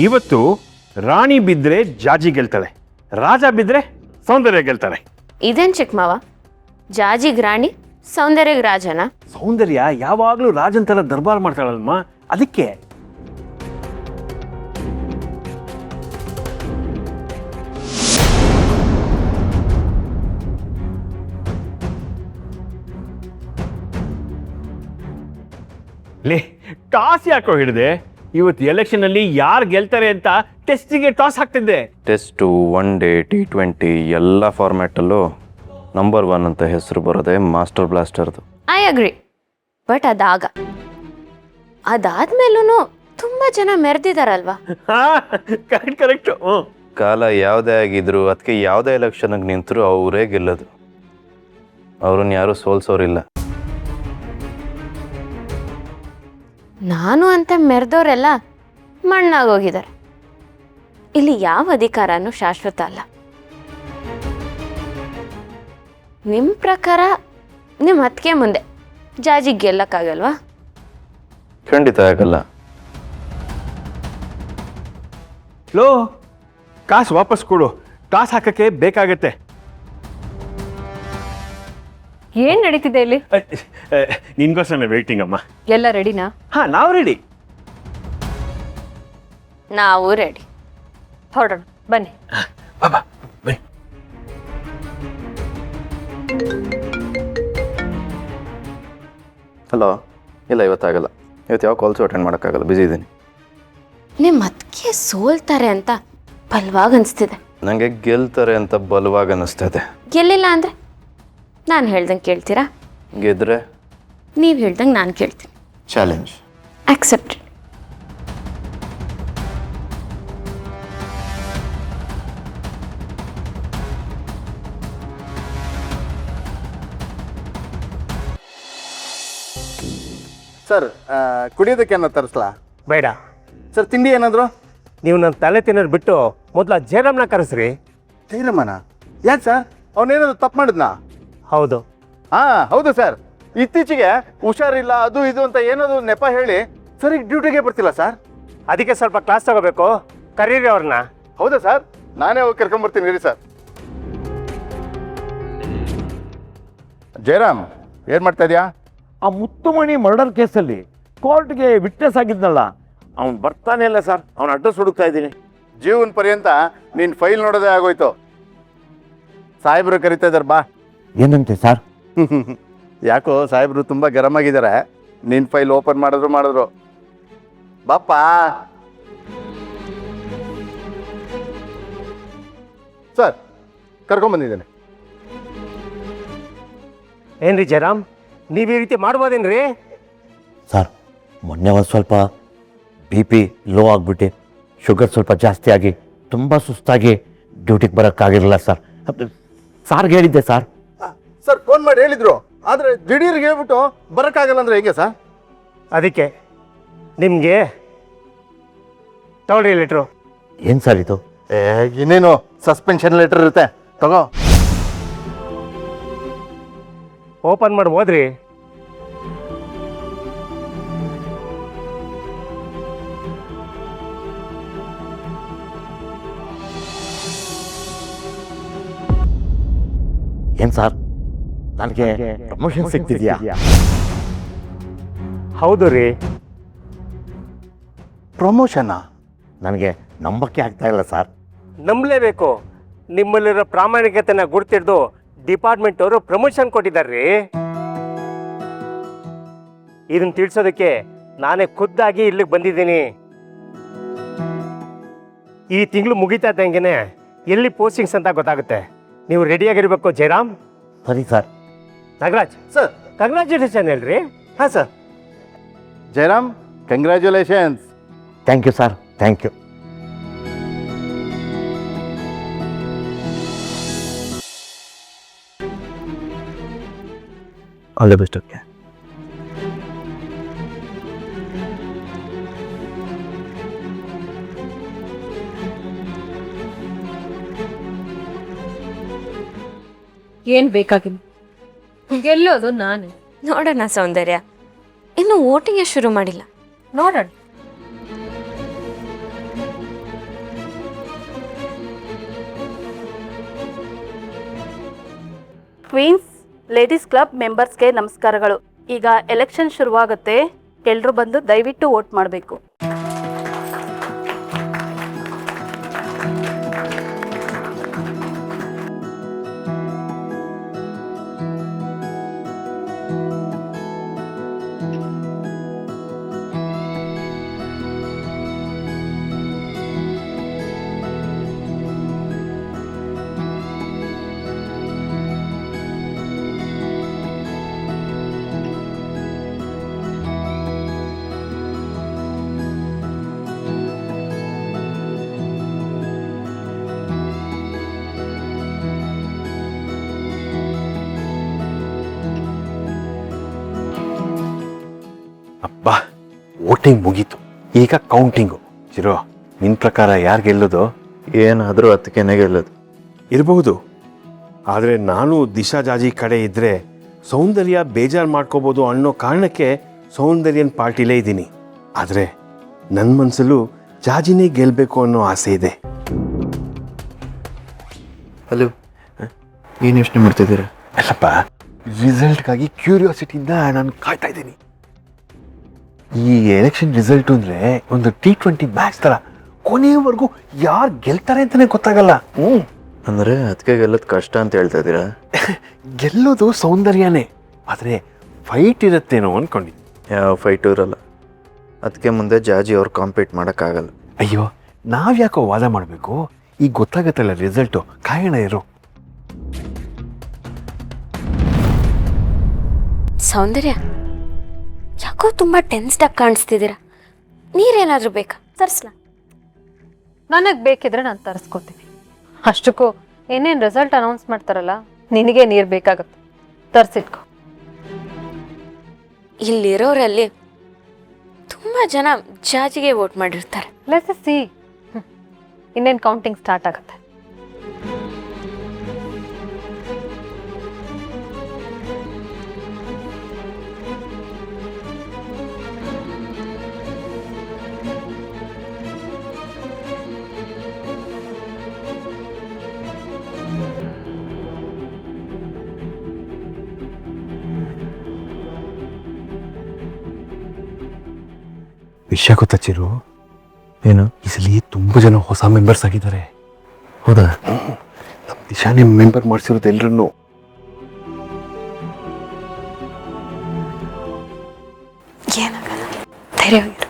ಇವತ್ತು ರಾಣಿ ಬಿದ್ದರೆ ಜಾಜಿ ಗೆಲ್ತಾಳೆ, ರಾಜ ಬಿದ್ದರೆ ಸೌಂದರ್ಯ ಗೆಲ್ತಾಳೆ. ಇದೇನು ಚಿಕ್ಕ ಮಾವ, ಜಾಜಿಗ್ ರಾಣಿ ಸೌಂದರ್ಯಗ್ ರಾಜನ? ಸೌಂದರ್ಯ ಯಾವಾಗಲೂ ರಾಜಂತರ ದರ್ಬಾರ್ ಮಾಡ್ತಾಳಲ್ಮ, ಅದಕ್ಕೆ. ಲೇ, ಟಾಸ್ ಯಾಕೋ ಹಿಡಿದೆ? ಇವತ್ತು ಎಲೆಕ್ಷನ್ ಅಲ್ಲಿ ಯಾರು ಗೆಲ್ತಾರೆ ಅಂತ ಟೆಸ್ಟಿಗೆ ಟಾಸ್ ಹಾಕ್ತಿದ್ದೆ. ಟೆಸ್ಟು, ಒನ್ ಡೇ, T20 ಎಲ್ಲ ಫಾರ್ಮ್ಯಾಟಲ್ಲೂ ನಂಬರ್ 1 ಅಂತ ಹೆಸರು ಬರೋದೆ ಮಾಸ್ಟರ್ ಬ್ಲಾಸ್ಟರ್ದು. I agree. ಬಟ್ ಅದಾದ್ಮೇಲೂ ತುಂಬಾ ಜನ ಮೆರೆದಿದಾರಲ್ವಾ? ಕರೆಕ್ಟ್. ಕಾಲ ಯಾವುದೇ ಆಗಿದ್ರು, ಅದಕ್ಕೆ ಯಾವುದೇ ಎಲೆಕ್ಷನ್ಗೆ ನಿಂತರೂ ಅವರೇ ಗೆಲ್ಲೋದು. ಅವ್ರನ್ನ ಯಾರೂ ಸೋಲ್ಸೋರಿಲ್ಲ. ನಾನು ಅಂತ ಮೆರೆದವರೆಲ್ಲ ಮಣ್ಣಾಗೋಗಿದ್ದಾರೆ. ಇಲ್ಲಿ ಯಾವ ಅಧಿಕಾರನೂ ಶಾಶ್ವತ ಅಲ್ಲ. ನಿಮ್ಮ ಪ್ರಕಾರ ನಿಮ್ಮ ಅತ್ತಿಗೆ ಮುಂದೆ ಜಾಜಿಗೆ ಗೆಲ್ಲಕ್ಕಾಗಲ್ವಾ? ಖಂಡಿತ ಆಗಲ್ಲ. ಲೋ, ಕಾಸು ವಾಪಸ್ ಕೊಡು, ಟಾಸ್ ಹಾಕಕ್ಕೆ ಬೇಕಾಗತ್ತೆ. ಏನ್ ನಡೀತಿದೆ ಇಲ್ಲಿ? ನಿನ್ಗೋಸ್ಕರ ವೇಟಿಂಗ್ ಅಮ್ಮ. ಎಲ್ಲ ರೆಡಿನಾ? ಹಾ, ನಾವು ರೆಡಿ. ನಾವು ರೆಡಿ. ಹೊರಡೋಣ ಬನ್ನಿ. ಬಾಬಾ ಬನ್ನಿ. ಹಲೋ, ಇಲ್ಲ ಇವತ್ತಾಗಲ್ಲ. ಇವತ್ತು ಯಾವ ಕಾಲ್ಸು ಅಟೆಂಡ್ ಮಾಡೋಕ್ಕಾಗಲ್ಲ, ಬ್ಯುಸಿ ಇದ್ದೀನಿ. ನಿಮ್ಮ ಅತ್ತಿಗೆ ಸೋಲ್ತಾರೆ ಅಂತ ಬಲವಾಗಿ ಅನಿಸ್ತಿದೆ. ನನಗೆ ಗೆಲ್ತಾರೆ ಅಂತ ಬಲವಾಗಿ ಅನ್ನಿಸ್ತದೆ. ಗೆಲ್ಲಿಲ್ಲ ಅಂದರೆ ನಾನು ಹೇಳ್ದಂಗೆ ಕೇಳ್ತೀರಾ? ಗೆದ್ರೆ ನೀವು ಹೇಳ್ದಂಗೆ ನಾನು ಕೇಳ್ತೀನಿ. Challenge accepted. ಸರ್, ಕುಡಿಯೋದಕ್ಕೆ ಏನಾದ್ರು ತರಿಸ್ಲಾ? ಬೇಡ ಸರ್, ತಿಂಡಿ ಏನಾದ್ರು? ನೀವು ನನ್ನ ತಲೆ ತಿನ್ನೋದು ಬಿಟ್ಟು ಮೊದಲು ಜಯರಾಮ್ನ ಕರೆಸ್ರಿ. ಜೈರಮ್ಮನ? ಯಾಕೆ ಸರ್, ಅವನೇನಾದ್ರು ತಪ್ಪು ಮಾಡಿದ್ನಾ? ಹೌದು. ಹೌದು ಸರ್. ಇತ್ತೀಚೆಗೆ ಹುಷಾರಿಲ್ಲ, ಅದು ಇದು ಅಂತ ಏನಾದ್ರು ನೆಪ ಹೇಳಿ ಸರಿಗೆ ಡ್ಯೂಟಿಗೆ ಬರ್ತಿಲ್ಲ ಸರ್. ಅದಕ್ಕೆ ಸ್ವಲ್ಪ ಕ್ಲಾಸ್ ತಗೋಬೇಕು. ಕರೀರಿ ಅವ್ರನ್ನ. ಹೌದಾ ಸರ್? ನಾನೇ ಹೋಗಿ ಕರ್ಕೊಂಬರ್ತೀನಿ ರೀ ಸರ್. ಜಯರಾಮ್, ಏನು ಮಾಡ್ತಾ ಇದೆಯಾ? ಆ ಮುತ್ತುಮಣಿ ಮರ್ಡರ್ ಕೇಸಲ್ಲಿ ಕೋರ್ಟ್ಗೆ ವಿಟ್ನೆಸ್ ಆಗಿದ್ನಲ್ಲ, ಅವ್ನು ಬರ್ತಾನೆ ಇಲ್ಲ ಸರ್. ಅವ್ನ ಅಡ್ರೆಸ್ ಹುಡುಕ್ತಾ ಇದ್ದೀನಿ. ಜೀವನ ಪರ್ಯಂತ ನಿನ್ನ ಫೈಲ್ ನೋಡೋದೇ ಆಗೋಯ್ತು. ಸಾಹೇಬ್ರು ಕರಿತಾ ಇದ್ದಾರೆ, ಬಾ. ಏನಂತೆ ಸರ್? ಯಾಕೋ ಸಾಹೇಬ್ರು ತುಂಬ ಗರಂ ಆಗಿದ್ದಾರೆ. ನಿನ್ನ ಫೈಲ್ ಓಪನ್ ಮಾಡಿದ್ರು. ಬಾಪ್ಪ. ಸರ್, ಕರ್ಕೊಂಬಂದಿದ್ದೇನೆ. ಏನ್ರಿ ಜಯರಾಮ್, ನೀವು ಈ ರೀತಿ ಮಾಡ್ಬೋದೇನ್ರಿ? ಸರ್, ಮೊನ್ನೆ ಒಂದು ಸ್ವಲ್ಪ BP ಲೋ ಆಗಿಬಿಟ್ಟು ಶುಗರ್ ಸ್ವಲ್ಪ ಜಾಸ್ತಿ ಆಗಿ ತುಂಬ ಸುಸ್ತಾಗಿ ಡ್ಯೂಟಿಗೆ ಬರೋಕ್ಕಾಗಿರಲಿಲ್ಲ ಸರ್. ಸಾರ್ಗೆ ಹೇಳಿದ್ದೆ ಸರ್. ಸರ್, ಫೋನ್ ಮಾಡಿ ಹೇಳಿದ್ರು, ಆದರೆ ದಿಢೀರ್ಗೆ ಹೇಳ್ಬಿಟ್ಟು ಬರೋಕ್ಕಾಗಲ್ಲ ಅಂದ್ರೆ ಹೇಗೆ ಸರ್? ಅದಕ್ಕೆ ನಿಮಗೆ ತಗೊಳ್ರಿ ಲೆಟ್ರು. ಏನು ಸರ್ ಇದು? ಇನ್ನೇನು ಸಸ್ಪೆನ್ಷನ್ ಲೆಟರ್ ಇರುತ್ತೆ, ತಗೋ. ಓಪನ್ ಮಾಡಿ ಹೋದ್ರಿ. ಏನು ಸರ್, ನನಗೆ ಪ್ರಮೋಷನ್ ಸಿಗ್ತಿದ್ಯಾ? ಹೌದು ರೀ. ಪ್ರಮೋಷನ್ನ? ನನಗೆ ನಂಬಕ್ಕೆ ಆಗ್ತಾ ಇಲ್ಲ ಸರ್. ನಂಬಲೇಬೇಕು. ನಿಮ್ಮಲ್ಲಿರೋ ಪ್ರಾಮಾಣಿಕತೆನ ಗುರ್ತಿಡ್ದು ಡಿಪಾರ್ಟ್ಮೆಂಟ್ ಅವರು ಪ್ರಮೋಷನ್ ಕೊಟ್ಟಿದ್ದಾರೆ. ಇದನ್ನ ತಿಳಿಸೋದಕ್ಕೆ ನಾನೇ ಖುದ್ದಾಗಿ ಇಲ್ಲಿಗೆ ಬಂದಿದ್ದೀನಿ. ಈ ತಿಂಗಳು ಮುಗಿತಾ ಇದ್ದಂಗೆನೆ ಎಲ್ಲಿ ಪೋಸ್ಟಿಂಗ್ಸ್ ಅಂತ ಗೊತ್ತಾಗುತ್ತೆ. ನೀವು ರೆಡಿಯಾಗಿರ್ಬೇಕು ಜಯರಾಮ್. ಸರಿ ಸರ್. ನಾಗರಾಜ್ ಸರ್, ಕಂಗ್ರ್ಯಾಚುಲೇಷನ್ ಹೇಳ್ರಿ. ಹಾಂ sir. Jayaram, congratulations. Thank you sir, thank you. All the best. Okay. ಏನ್ ಬೇಕಾಗಿಲ್ಲ, ಗೆಲ್ಲೋದು ನಾನು. ನೋಡೋಣ ಸೌಂದರ್ಯ, ಇನ್ನು ವೋಟಿಂಗ್ ಶುರು ಮಾಡಿಲ್ಲ. ನೋಡೋಣ. ಕ್ವೀನ್ಸ್ ಲೇಡೀಸ್ ಕ್ಲಬ್ ಮೆಂಬರ್ಸ್ಗೆ ನಮಸ್ಕಾರಗಳು. ಈಗ ಎಲೆಕ್ಷನ್ ಶುರುವಾಗುತ್ತೆ. ಎಲ್ಲರೂ ಬಂದು ದಯವಿಟ್ಟು ವೋಟ್ ಮಾಡಬೇಕು. ಅಬ್ಬಾ, ವೋಟಿಂಗ್ ಮುಗೀತು, ಈಗ ಕೌಂಟಿಂಗು. ಚಿರೋ, ನಿನ್ನ ಪ್ರಕಾರ ಯಾರು ಗೆಲ್ಲೋದು? ಏನಾದರೂ ಅದಕ್ಕೇನೆ ಗೆಲ್ಲೋದು. ಇರಬಹುದು, ಆದರೆ ನಾನು ದಿಶಾ ಜಾಜಿ ಕಡೆ ಇದ್ದರೆ ಸೌಂದರ್ಯ ಬೇಜಾರು ಮಾಡ್ಕೋಬೋದು ಅನ್ನೋ ಕಾರಣಕ್ಕೆ ಸೌಂದರ್ಯನ ಪಾರ್ಟಿಲೇ ಇದ್ದೀನಿ. ಆದರೆ ನನ್ನ ಮನಸ್ಸಲ್ಲೂ ಜಾಜಿನೇ ಗೆಲ್ಲಬೇಕು ಅನ್ನೋ ಆಸೆ ಇದೆ. ಹಲೋ, ಏನು ಯೋಚನೆ ಮಾಡ್ತಿದ್ದೀರಾ? ಅಲ್ಲಪ್ಪ, ರಿಸಲ್ಟ್ಗಾಗಿ ಕ್ಯೂರಿಯಾಸಿಟಿಯಿಂದ ನಾನು ಕಾಯ್ತಾ ಇದ್ದೀನಿ. ಈ ಎಲೆಕ್ಷನ್ ರಿಸಲ್ಟ್ ಅಂದರೆ ಒಂದು T20 ಮ್ಯಾಚ್ ಥರ, ಕೊನೆಯವರೆಗೂ ಯಾರು ಗೆಲ್ತಾರೆ ಅಂತಲೇ ಗೊತ್ತಾಗಲ್ಲ. ಅಂದರೆ ಅದಕ್ಕೆ ಗೆಲ್ಲೋದು ಕಷ್ಟ ಅಂತ ಹೇಳ್ತಾ ಇದ್ದೀರಾ? ಗೆಲ್ಲೋದು ಸೌಂದರ್ಯನೇ, ಆದರೆ ಫೈಟ್ ಇರುತ್ತೇನೋ ಅಂದ್ಕೊಂಡಿದ್ದೆ. ಯಾವ ಫೈಟು ಇರಲ್ಲ. ಅದಕ್ಕೆ ಮುಂದೆ ಜಾಜಿ ಅವ್ರು ಕಾಂಪೀಟ್ ಮಾಡೋಕ್ಕಾಗಲ್ಲ. ಅಯ್ಯೋ, ನಾವ್ಯಾಕೋ ವಾದ ಮಾಡಬೇಕು? ಈಗ ಗೊತ್ತಾಗತ್ತಲ್ಲ ರಿಸಲ್ಟು, ಕಾಯೋಣ ಇರು. ಸೌಂದರ್ಯ, ಯಾಕೋ ತುಂಬ ಟೆನ್ಸ್ಡಾಗಿ ಕಾಣಿಸ್ತಿದ್ದೀರಾ. ನೀರೇನಾದರೂ ಬೇಕಾ? ತರಿಸ್ಲಾ? ನನಗೆ ಬೇಕಿದ್ರೆ ನಾನು ತರಿಸ್ಕೊತೀನಿ. ಅಷ್ಟಕ್ಕೂ ಏನೇನು ರಿಸಲ್ಟ್ ಅನೌನ್ಸ್ ಮಾಡ್ತಾರಲ್ಲ, ನಿನಗೆ ನೀರು ಬೇಕಾಗುತ್ತೆ, ತರಿಸಿಟ್ಕೊ. ಇಲ್ಲಿರೋರಲ್ಲಿ ತುಂಬ ಜನ ಜಾಜಿಗೆ ವೋಟ್ ಮಾಡಿರ್ತಾರೆ. Let's see. ಇನ್ನೇನು ಕೌಂಟಿಂಗ್ ಸ್ಟಾರ್ಟ್ ಆಗುತ್ತೆ. ವಿಷಯ ಗೊತ್ತಾ ಚಿರು? ಏನು? ಈ ಸಲ ತುಂಬ ಜನ ಹೊಸ ಮೆಂಬರ್ಸ್ ಆಗಿದ್ದಾರೆ. ಹೌದಾ? ನಮ್ಮ ದಿಶಾನೇ ಮೆಂಬರ್ ಮಾಡಿಸಿರೋದು ಎಲ್ಲರನ್ನು. ಏನಾಗಲ್ಲ, ಧೈರ್ಯವಾಗಿರು.